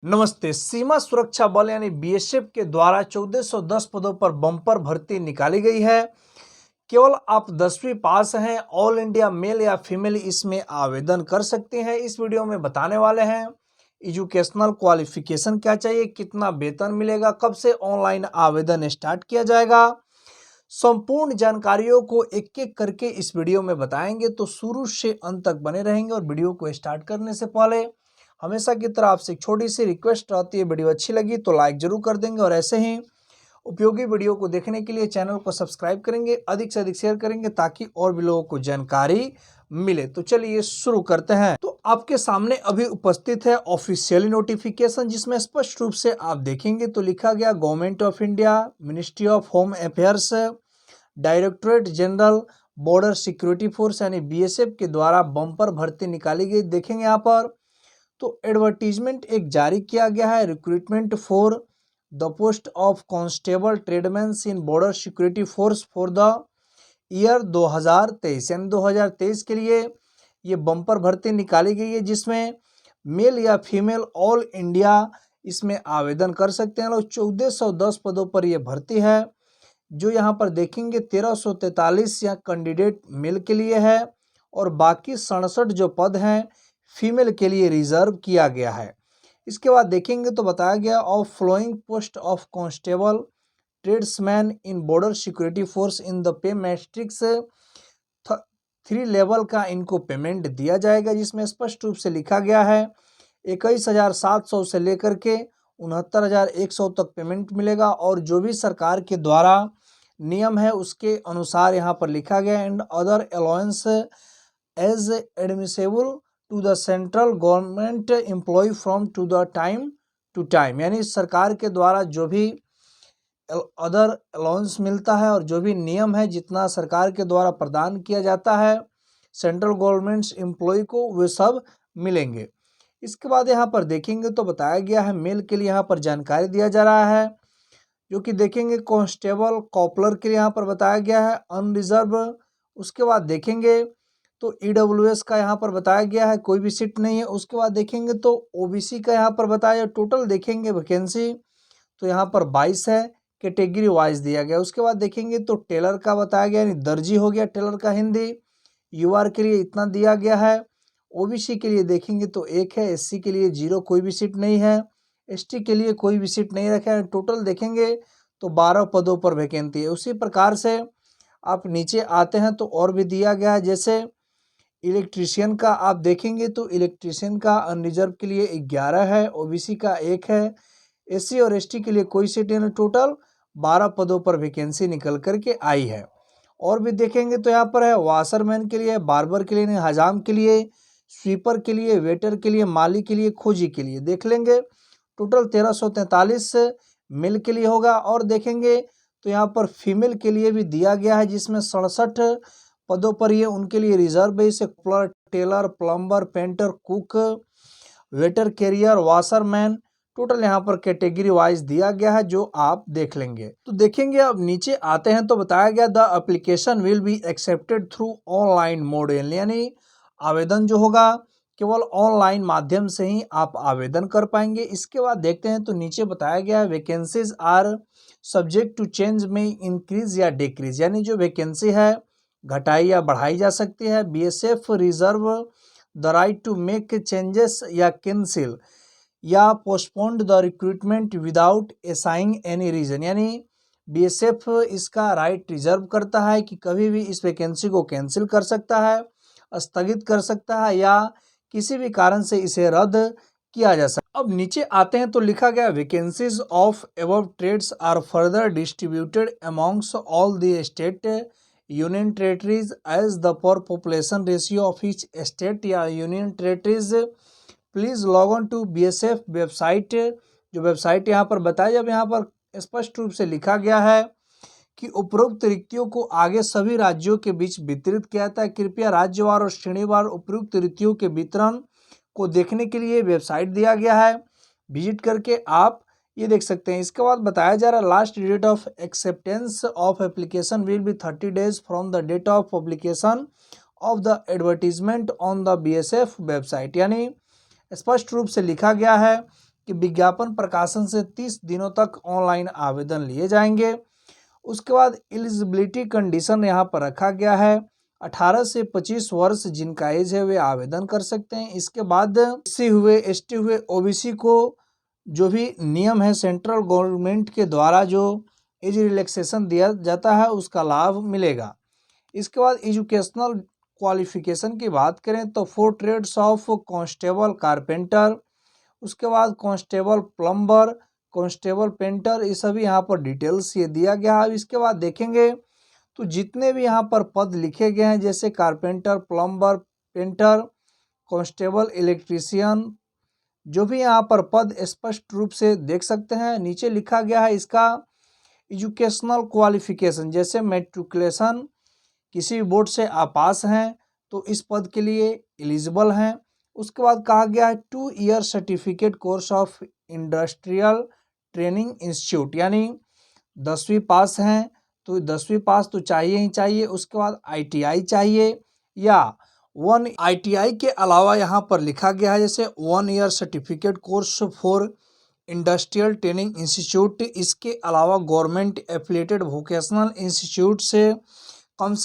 नमस्ते। सीमा सुरक्षा बल यानी बीएसएफ के द्वारा 1410 पदों पर बम्पर भर्ती निकाली गई है। केवल आप 10वीं पास हैं, ऑल इंडिया मेल या फीमेल इसमें आवेदन कर सकते हैं। इस वीडियो में बताने वाले हैं एजुकेशनल क्वालिफिकेशन क्या चाहिए, कितना वेतन मिलेगा, कब से ऑनलाइन आवेदन स्टार्ट किया जाएगा। संपूर्ण जानकारियों को एक एक करके इस वीडियो में बताएंगे, तो शुरू से अंत तक बने रहेंगे। और वीडियो को स्टार्ट करने से पहले हमेशा की तरह आपसे एक छोटी सी रिक्वेस्ट रहती है, वीडियो अच्छी लगी तो लाइक जरूर कर देंगे और ऐसे ही उपयोगी वीडियो को देखने के लिए चैनल को सब्सक्राइब करेंगे, अधिक से अधिक शेयर करेंगे ताकि और भी लोगों को जानकारी मिले। तो चलिए शुरू करते हैं। तो आपके सामने अभी उपस्थित है ऑफिशियली नोटिफिकेशन, जिसमें स्पष्ट रूप से आप देखेंगे तो लिखा गया government of India, ministry of home affairs, directorate general border security force यानी बीएसएफ के द्वारा बम्पर भर्ती निकाली गई। देखेंगे यहाँ पर तो एडवर्टीजमेंट एक जारी किया गया है, recruitment for the post of constable tradesman in border security force for the year 2023 यानी 2023 के लिए ये बम्पर भर्ती निकाली गई है, जिसमें मेल या फीमेल ऑल इंडिया इसमें आवेदन कर सकते हैं लोग। 1410 पदों पर यह भर्ती है, जो यहाँ पर देखेंगे 1343 या कैंडिडेट मेल के लिए है और बाकी 67 जो पद हैं फीमेल के लिए रिजर्व किया गया है। इसके बाद देखेंगे तो बताया गया of following post of constable tradesman in border security force in the pay matrix 3 level का इनको पेमेंट दिया जाएगा, जिसमें स्पष्ट रूप से लिखा गया है 21,700 से लेकर के 69,100 तक पेमेंट मिलेगा। और जो भी सरकार के द्वारा नियम है उसके अनुसार यहाँ पर लिखा गया and other allowance as admissible to the central government employ from to the time to time, यानी सरकार के द्वारा जो भी अदर अलाउंस मिलता है और जो भी नियम है जितना सरकार के द्वारा प्रदान किया जाता है सेंट्रल गवर्नमेंट एम्प्लॉय को, वे सब मिलेंगे। इसके बाद यहाँ पर देखेंगे तो बताया गया है मेल के लिए यहाँ पर जानकारी दिया जा रहा है, जो कि देखेंगे कांस्टेबल कॉपलर के लिए यहाँ पर बताया गया है अनरिजर्व। उसके बाद देखेंगे तो ईडब्ल्यूएस का यहाँ पर बताया गया है कोई भी सीट नहीं है। उसके बाद देखेंगे तो ओबीसी का यहाँ पर बताया टोटल देखेंगे वैकेंसी तो यहाँ पर 22 है, कैटेगरी वाइज दिया गया। उसके बाद देखेंगे तो टेलर का बताया गया, यानी दर्जी हो गया टेलर का हिंदी, यूआर के लिए इतना दिया गया है। ओबीसी के लिए देखेंगे तो 1 है, एससी के लिए 0 कोई भी सीट नहीं है, एसटी के लिए कोई भी सीट नहीं रखा है। टोटल देखेंगे तो 12 पदों पर वैकेंसी है। उसी प्रकार से आप नीचे आते हैं तो और भी दिया गया है, जैसे इलेक्ट्रीशियन का आप देखेंगे तो इलेक्ट्रीशियन का अनरिजर्व के लिए 11 है, ओबीसी का 1 है, एससी और एसटी के लिए कोई सीट नहीं। टोटल 12 पदों पर वैकेंसी निकल करके आई है। और भी देखेंगे तो यहाँ पर है वाशरमैन के लिए, बार्बर के लिए, हजाम के लिए, स्वीपर के लिए, वेटर के लिए, माली के लिए, खोजी के लिए देख लेंगे। टोटल 1343 मेल के लिए होगा। और देखेंगे तो यहाँ पर फीमेल के लिए भी दिया गया है, जिसमें 67 पदों पर ये उनके लिए रिजर्व है। इसे tailor, plumber, painter, cook, waiter, carrier, washerman, total यहाँ पर कैटेगरी वाइज दिया गया है, जो आप देख लेंगे। तो देखेंगे अब नीचे आते हैं तो बताया गया the application will be accepted through online mode, यानी आवेदन जो होगा केवल ऑनलाइन माध्यम से ही आप आवेदन कर पाएंगे। इसके बाद देखते हैं तो नीचे बताया गया है vacancies are subject to change में इंक्रीज या डिक्रीज, यानी जो वैकेंसी है घटाई या बढ़ाई जा सकती है। BSF reserve the right to make changes या कैंसिल या postponed the recruitment without assigning any reason, यानी बीएसएफ इसका राइट रिजर्व करता है कि कभी भी इस वैकेंसी को कैंसिल कर सकता है, स्थगित कर सकता है या किसी भी कारण से इसे रद्द किया जा सकता है। अब नीचे आते हैं तो लिखा गया vacancies of above trades are further distributed amongst all the state union territories as the per population ratio of each state या union territories. Please log on to BSF website, जो वेबसाइट यहाँ पर बताया। जब यहाँ पर स्पष्ट रूप से लिखा गया है कि उपरोक्त रिक्तियों को आगे सभी राज्यों के बीच वितरित किया जाता है, कृपया राज्यवार और श्रेणीवार उपरोक्त रिक्तियों के वितरण को देखने के लिए वेबसाइट दिया गया है, विजिट करके आप ये देख सकते हैं। इसके बाद बताया जा रहा है last date of acceptance of application will be 30 days from the date of publication of the advertisement on the BSF website, यानी स्पष्ट रूप से लिखा गया है कि विज्ञापन प्रकाशन से 30 दिनों तक ऑनलाइन आवेदन लिए जाएंगे। उसके बाद एलिजिबिलिटी कंडीशन यहाँ पर रखा गया है 18 से 25 वर्ष जिनका एज है वे आवेदन कर सकते हैं। इसके बाद एससी हुए, एसटी हुए, ओबीसी को जो भी नियम है सेंट्रल गवर्नमेंट के द्वारा जो एज रिलैक्सेशन दिया जाता है उसका लाभ मिलेगा। इसके बाद एजुकेशनल क्वालिफिकेशन की बात करें तो 4 ट्रेड्स ऑफ कांस्टेबल कारपेंटर, उसके बाद कांस्टेबल प्लम्बर, कांस्टेबल पेंटर, ये सभी यहाँ पर डिटेल्स ये दिया गया है। इसके बाद देखेंगे तो जितने भी यहाँ पर पद लिखे गए हैं जैसे carpenter, plumber, painter, constable, electrician, जो भी यहाँ पर पद स्पष्ट रूप से देख सकते हैं। नीचे लिखा गया है इसका एजुकेशनल क्वालिफिकेशन, जैसे मैट्रिकुलेशन किसी भी बोर्ड से आप पास हैं तो इस पद के लिए एलिजिबल हैं। उसके बाद कहा गया है 2 year certificate course of industrial training institute, यानी 10वीं पास हैं तो 10वीं पास तो चाहिए ही चाहिए। उसके बाद आईटीआई चाहिए या 1 आईटीआई के अलावा यहाँ पर लिखा गया है जैसे 1 year certificate course for industrial training institute, इसके अलावा गवर्नमेंट एफिलिएटेड वोकेशनल इंस्टीट्यूट से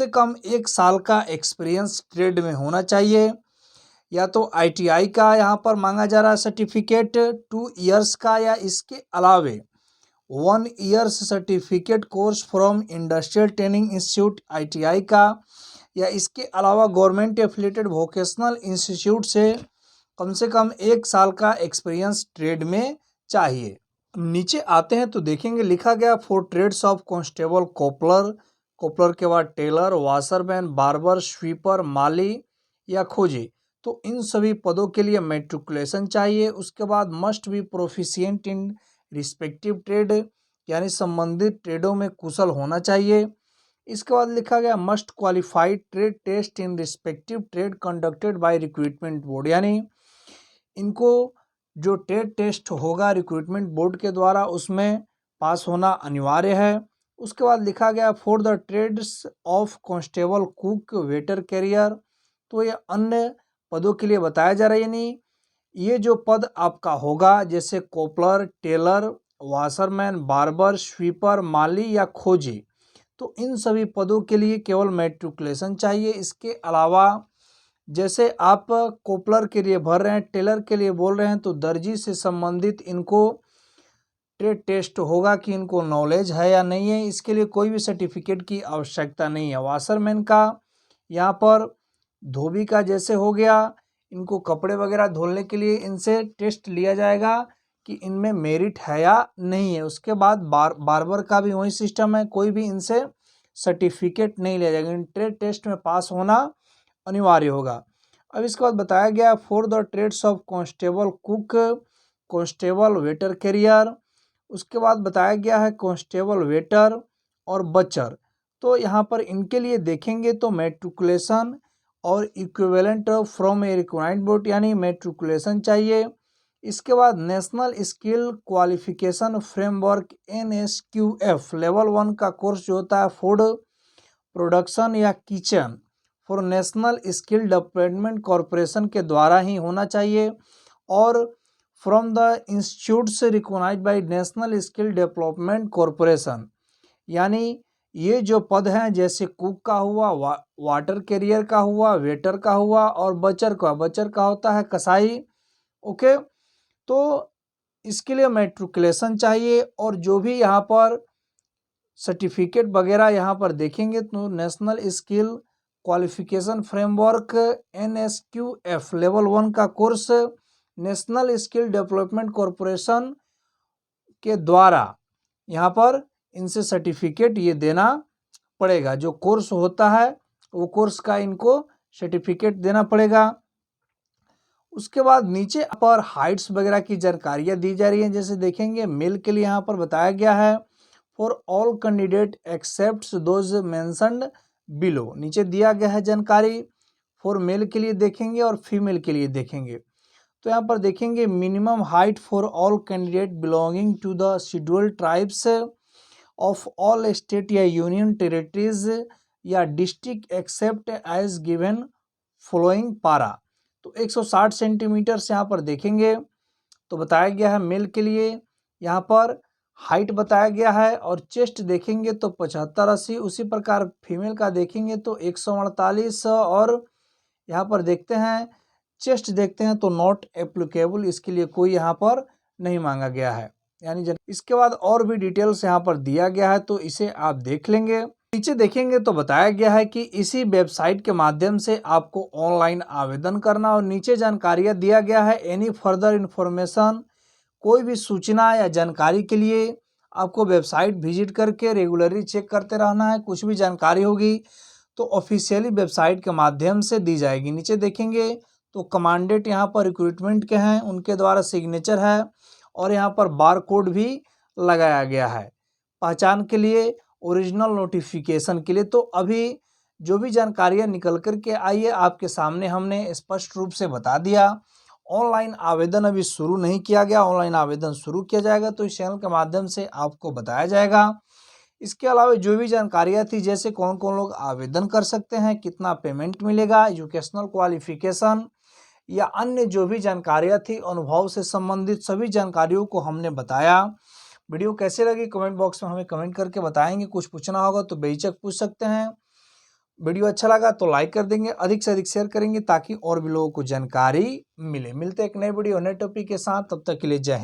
कम 1 साल का एक्सपीरियंस ट्रेड में होना चाहिए। या तो आईटीआई का यहाँ पर मांगा जा रहा है सर्टिफिकेट 2 ईयर्स का, या इसके अलावे 1 years certificate course from industrial training institute ITI का, या इसके अलावा गवर्नमेंट एफिलिएटेड वोकेशनल इंस्टीट्यूट से कम 1 साल का एक्सपीरियंस ट्रेड में चाहिए। नीचे आते हैं तो देखेंगे लिखा गया 4 ट्रेड्स ऑफ कांस्टेबल कोपलर, कोपलर के बाद टेलर, वाशरमैन, बार्बर, स्वीपर, माली या खोजी, तो इन सभी पदों के लिए मैट्रिकुलेशन चाहिए। उसके बाद must be proficient in respective trade, यानी संबंधित ट्रेडों में कुशल होना चाहिए। इसके बाद लिखा गया must qualified trade test in respective trade conducted by recruitment board, यानी इनको जो ट्रेड टेस्ट होगा रिक्रूटमेंट बोर्ड के द्वारा उसमें पास होना अनिवार्य है। उसके बाद लिखा गया for the trades of constable, cook, waiter, carrier, तो ये अन्य पदों के लिए बताया जा रहा है, यानी ये जो पद आपका होगा जैसे कोपलर, टेलर, वाशरमैन, बार्बर, स्वीपर, माली या खोजी, तो इन सभी पदों के लिए केवल मैट्रिकुलेशन चाहिए। इसके अलावा जैसे आप कोपलर के लिए भर रहे हैं, टेलर के लिए बोल रहे हैं, तो दर्जी से संबंधित इनको ट्रेड टेस्ट होगा कि इनको नॉलेज है या नहीं है, इसके लिए कोई भी सर्टिफिकेट की आवश्यकता नहीं है। वाशरमैन का यहाँ पर धोबी का जैसे हो गया, इनको कपड़े वगैरह धोने के लिए इनसे टेस्ट लिया जाएगा कि इनमें मेरिट है या नहीं है। उसके बाद बार्बर का भी वही सिस्टम है, कोई भी इनसे सर्टिफिकेट नहीं लिया जाएगा, इन ट्रेड टेस्ट में पास होना अनिवार्य होगा। अब इसके बाद बताया गया for the trades of constable, cook, constable, waiter, carrier, उसके बाद बताया गया है कांस्टेबल, वेटर और बचर, तो यहाँ पर इनके लिए देखेंगे तो मैट्रिकुलेशन और equivalent from a required board, यानी मैट्रिकुलेशन चाहिए। इसके बाद national skill qualification framework NSQF level 1 का कोर्स जो होता है फूड प्रोडक्शन या kitchen for national skill development corporation के द्वारा ही होना चाहिए, और from the institutes recognised by national skill development corporation, यानी ये जो पद हैं जैसे कुक का हुआ, वाटर कैरियर का हुआ, वेटर का हुआ और बचर का होता है कसाई। ओके, तो इसके लिए मैट्रिकुलेशन चाहिए, और जो भी यहाँ पर सर्टिफिकेट वगैरह यहाँ पर देखेंगे तो national skill qualification framework NSQF level 1 का course national skill development corporation के द्वारा यहाँ पर इनसे सर्टिफिकेट ये देना पड़ेगा। जो कोर्स होता है वो कोर्स का इनको सर्टिफिकेट देना पड़ेगा। उसके बाद नीचे पर हाइट्स वगैरह की जानकारियाँ दी जा रही हैं, जैसे देखेंगे मेल के लिए यहाँ पर बताया गया है for all candidate except those mentioned below, नीचे दिया गया है जानकारी। फॉर मेल के लिए देखेंगे और फीमेल के लिए देखेंगे, तो यहाँ पर देखेंगे minimum height for all candidate belonging to the scheduled tribes of all state या यूनियन टेरिटरीज या district except as given following para, तो 160 सेंटीमीटर से यहाँ पर देखेंगे तो बताया गया है मेल के लिए यहाँ पर हाइट बताया गया है और चेस्ट देखेंगे तो 75-80, उसी प्रकार फीमेल का देखेंगे तो 148 और यहाँ पर देखते हैं चेस्ट देखते हैं तो नॉट एप्लीकेबल, इसके लिए कोई यहाँ पर नहीं मांगा गया है। यानी इसके बाद और भी डिटेल्स यहाँ पर दिया गया है तो इसे आप देख लेंगे। नीचे देखेंगे तो बताया गया है कि इसी वेबसाइट के माध्यम से आपको ऑनलाइन आवेदन करना, और नीचे जानकारियाँ दिया गया है। एनी फर्दर इन्फॉर्मेशन, कोई भी सूचना या जानकारी के लिए आपको वेबसाइट विजिट करके रेगुलरली चेक करते रहना है। कुछ भी जानकारी होगी तो ऑफिशियली वेबसाइट के माध्यम से दी जाएगी। नीचे देखेंगे तो कमांडेट यहाँ पर रिक्रूटमेंट के हैं, उनके द्वारा सिग्नेचर है और यहाँ पर बार कोड भी लगाया गया है पहचान के लिए, ओरिजिनल नोटिफिकेशन के लिए। तो अभी जो भी जानकारियाँ निकल कर के आई है आपके सामने हमने स्पष्ट रूप से बता दिया। ऑनलाइन आवेदन अभी शुरू नहीं किया गया, ऑनलाइन आवेदन शुरू किया जाएगा तो इस चैनल के माध्यम से आपको बताया जाएगा। इसके अलावा जो भी जानकारियाँ थी, जैसे कौन कौन लोग आवेदन कर सकते हैं, कितना पेमेंट मिलेगा, एजुकेशनल क्वालिफिकेशन या अन्य जो भी जानकारियाँ थी अनुभव से संबंधित सभी जानकारियों को हमने बताया। वीडियो कैसे लगी कमेंट बॉक्स में हमें कमेंट करके बताएंगे। कुछ पूछना होगा तो बेहिचक पूछ सकते हैं। वीडियो अच्छा लगा तो लाइक कर देंगे, अधिक से अधिक शेयर करेंगे ताकि और भी लोगों को जानकारी मिले। मिलते हैं एक नए वीडियो नए टॉपिक के साथ, तब तक के लिए जय हिंद।